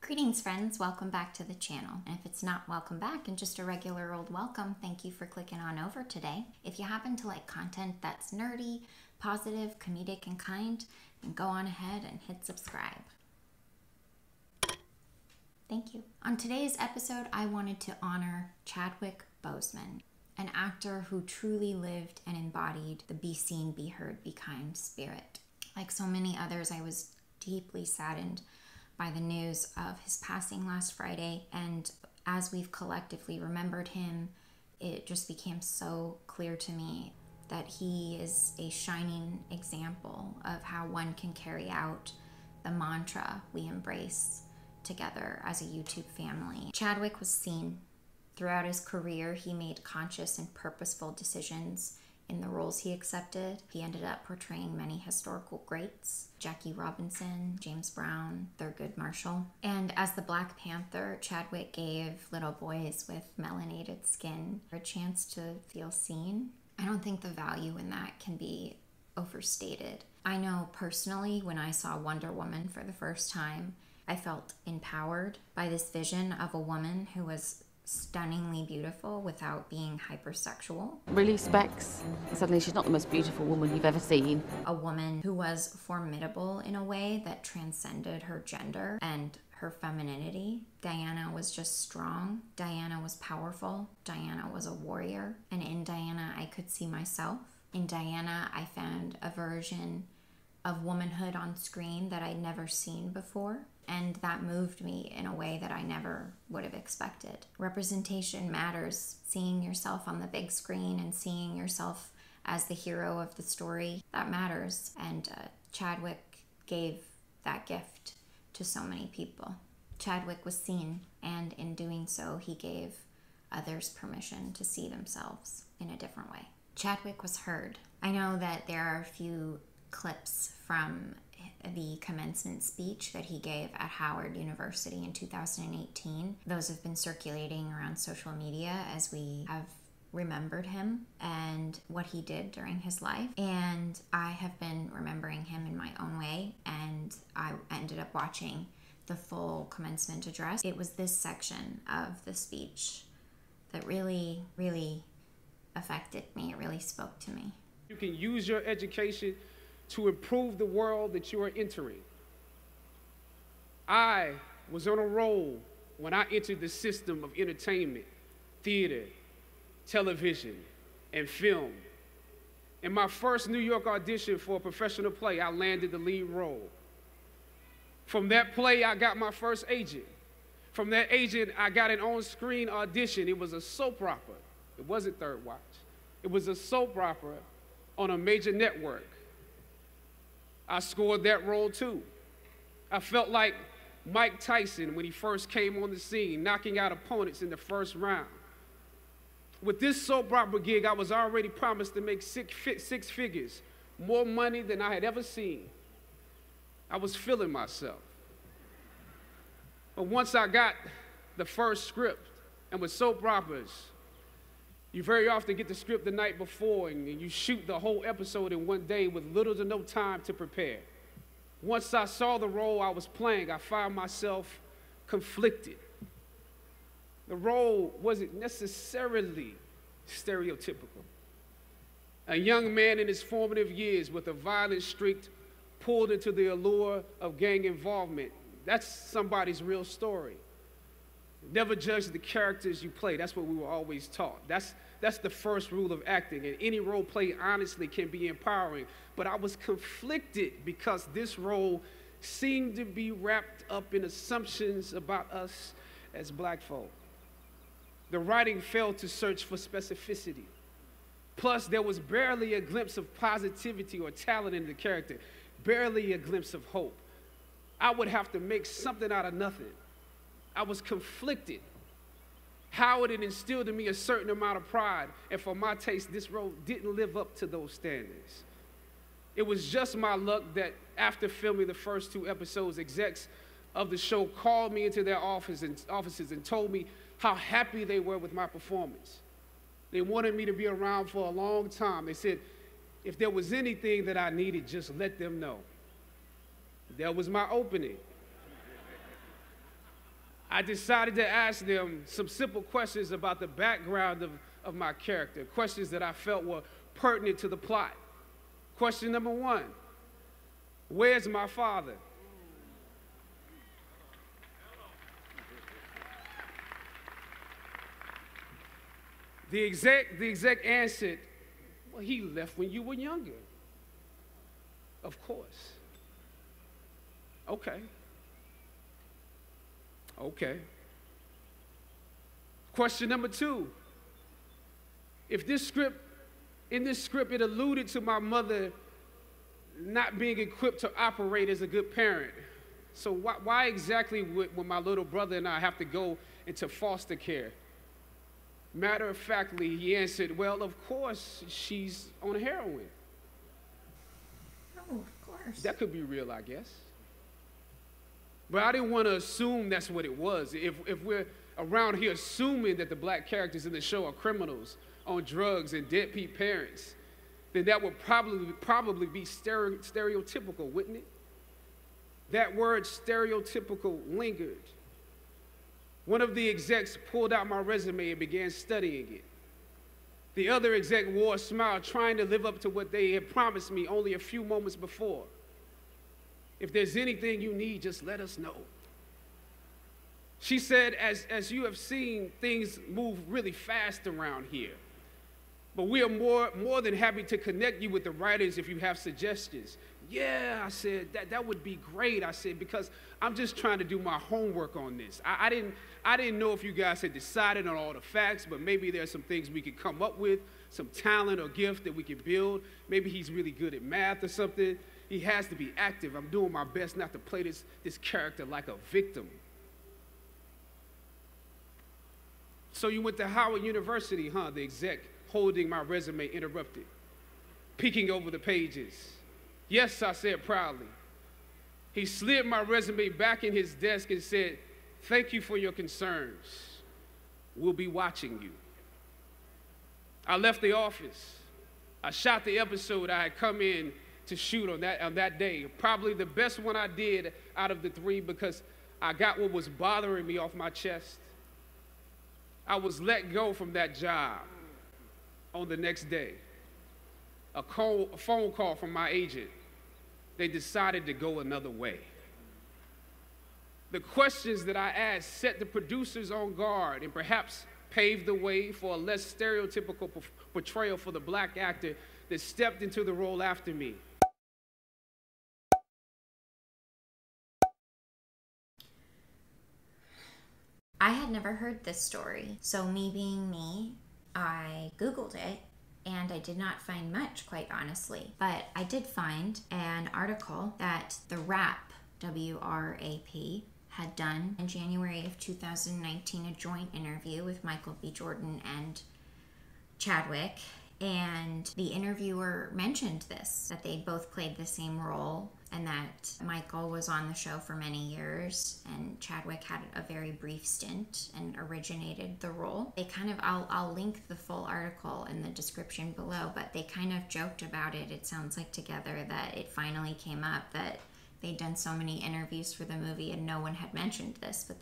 Greetings friends, welcome back to the channel. And if it's not welcome back and just a regular old welcome, thank you for clicking on over today. If you happen to like content that's nerdy, positive, comedic, and kind, then go on ahead and hit subscribe. Thank you. On today's episode, I wanted to honor Chadwick Boseman, an actor who truly lived and embodied the be seen, be heard, be kind spirit. Like so many others, I was deeply saddened by the news of his passing last Friday, and as we've collectively remembered him, it just became so clear to me that he is a shining example of how one can carry out the mantra we embrace together as a YouTube family. Chadwick was seen. Throughout his career, he made conscious and purposeful decisions in the roles he accepted. He ended up portraying many historical greats: Jackie Robinson, James Brown, Thurgood Marshall. And as the Black Panther, Chadwick gave little boys with melinated skin a chance to feel seen. I don't think the value in that can be overstated. I know personally, when I saw Wonder Woman for the first time, I felt empowered by this vision of a woman who was stunningly beautiful without being hypersexual. Really specs. Suddenly she's not the most beautiful woman you've ever seen. A woman who was formidable in a way that transcended her gender and her femininity. Diana was just strong. Diana was powerful. Diana was a warrior. And in Diana, I could see myself. In Diana, I found a version of womanhood on screen that I'd never seen before. And that moved me in a way that I never would have expected. Representation matters. Seeing yourself on the big screen and seeing yourself as the hero of the story, that matters. And Chadwick gave that gift to so many people. Chadwick was seen, and in doing so, he gave others permission to see themselves in a different way. Chadwick was heard. I know that there are a few clips from the commencement speech that he gave at Howard University in 2018. Those have been circulating around social media as we have remembered him and what he did during his life. And I have been remembering him in my own way, and I ended up watching the full commencement address. It was this section of the speech that really, really affected me. It really spoke to me. You can use your education to improve the world that you are entering. I was on a roll when I entered the system of entertainment, theater, television, and film. In my first New York audition for a professional play, I landed the lead role. From that play, I got my first agent. From that agent, I got an on-screen audition. It was a soap opera. It wasn't Third Watch. It was a soap opera on a major network. I scored that role too. I felt like Mike Tyson when he first came on the scene, knocking out opponents in the first round. With this soap opera gig, I was already promised to make six figures, more money than I had ever seen. I was feeling myself. But once I got the first script, and with soap operas, you very often get the script the night before and you shoot the whole episode in one day with little to no time to prepare. Once I saw the role I was playing, I found myself conflicted. The role wasn't necessarily stereotypical. A young man in his formative years with a violent streak pulled into the allure of gang involvement. That's somebody's real story. Never judge the characters you play. That's what we were always taught. That's the first rule of acting. And any role played honestly can be empowering. But I was conflicted because this role seemed to be wrapped up in assumptions about us as black folk. The writing failed to search for specificity. Plus, there was barely a glimpse of positivity or talent in the character, barely a glimpse of hope. I would have to make something out of nothing. I was conflicted. Howard had instilled in me a certain amount of pride, and for my taste, this role didn't live up to those standards. It was just my luck that after filming the first 2 episodes, execs of the show called me into their offices and told me how happy they were with my performance. They wanted me to be around for a long time. They said, if there was anything that I needed, just let them know. That was my opening. I decided to ask them some simple questions about the background of my character, questions that I felt were pertinent to the plot. Question number 1, where's my father? The exec answered, well, he left when you were younger. Of course. Okay. Question number 2. In this script, it alluded to my mother not being equipped to operate as a good parent. So why exactly would my little brother and I have to go into foster care? Matter of factly, he answered, well, of course, she's on heroin. Oh, of course. That could be real, I guess. But I didn't want to assume that's what it was. If we're around here assuming that the black characters in the show are criminals on drugs and deadbeat parents, then that would probably be stereotypical, wouldn't it? That word stereotypical lingered. One of the execs pulled out my resume and began studying it. The other exec wore a smile, trying to live up to what they had promised me only a few moments before. If there's anything you need, just let us know. She said, as you have seen, things move really fast around here. But we are more than happy to connect you with the writers if you have suggestions. Yeah, I said, that would be great. I said, because I'm just trying to do my homework on this. I didn't know if you guys had decided on all the facts, but maybe there's some things we could come up with, some talent or gift that we could build. Maybe he's really good at math or something. He has to be active. I'm doing my best not to play this character like a victim. So you went to Howard University, huh? The exec holding my resume interrupted, peeking over the pages. Yes, I said proudly. He slid my resume back in his desk and said, thank you for your concerns. We'll be watching you. I left the office. I shot the episode I had come in to shoot on that day. Probably the best one I did out of the 3 because I got what was bothering me off my chest. I was let go from that job on the next day. A phone call from my agent. They decided to go another way. The questions that I asked set the producers on guard and perhaps paved the way for a less stereotypical portrayal for the black actor that stepped into the role after me. I had never heard this story, so me being me, I Googled it, and I did not find much, quite honestly. But I did find an article that the WRAP, W-R-A-P, had done in January of 2019, a joint interview with Michael B. Jordan and Chadwick. And the interviewer mentioned this, that they both played the same role, and that Michael was on the show for many years, and Chadwick had a very brief stint and originated the role. They kind of, I'll link the full article in the description below, but they kind of joked about it, it sounds like together, that it finally came up that they'd done so many interviews for the movie and no one had mentioned this, but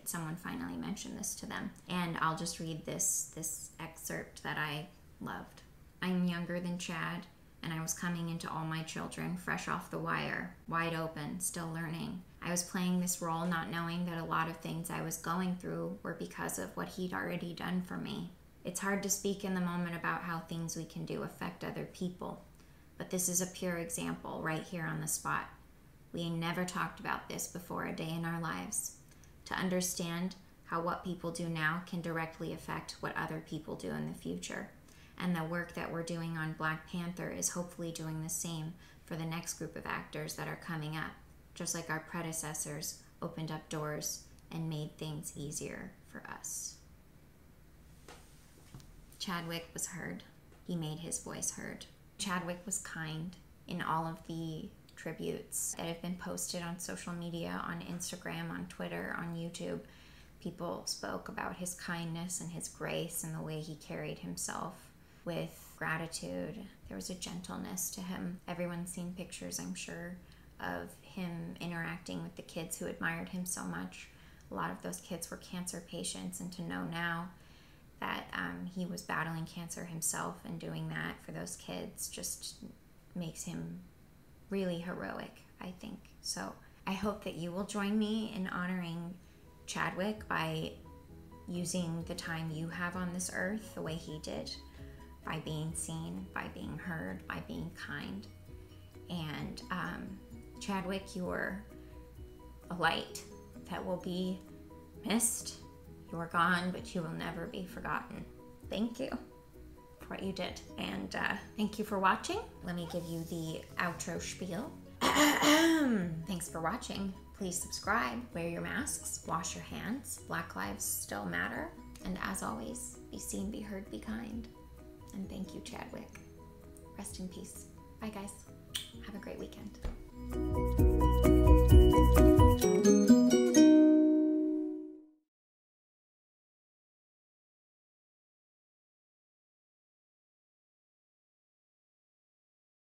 someone finally mentioned this to them. And I'll just read this excerpt that I loved. I'm younger than Chad, and I was coming into All My Children fresh off the wire, wide open, still learning. I was playing this role not knowing that a lot of things I was going through were because of what he'd already done for me. It's hard to speak in the moment about how things we can do affect other people, but this is a pure example right here on the spot. We never talked about this before a day in our lives. To understand how what people do now can directly affect what other people do in the future. And the work that we're doing on Black Panther is hopefully doing the same for the next group of actors that are coming up, just like our predecessors opened up doors and made things easier for us. Chadwick was heard. He made his voice heard. Chadwick was kind in all of the tributes that have been posted on social media, on Instagram, on Twitter, on YouTube. People spoke about his kindness and his grace and the way he carried himself with gratitude. There was a gentleness to him. Everyone's seen pictures, I'm sure, of him interacting with the kids who admired him so much, A lot of those kids were cancer patients, and to know now that he was battling cancer himself and doing that for those kids just makes him really heroic, I think. So I hope that you will join me in honoring Chadwick by using the time you have on this earth the way he did, by being seen, by being heard, by being kind. And Chadwick, you're a light that will be missed. You are gone, but you will never be forgotten. Thank you for what you did. And thank you for watching. Let me give you the outro spiel. Thanks for watching. Please subscribe, wear your masks, wash your hands. Black lives still matter. And as always, be seen, be heard, be kind. And thank you, Chadwick. Rest in peace. Bye, guys. Have a great weekend.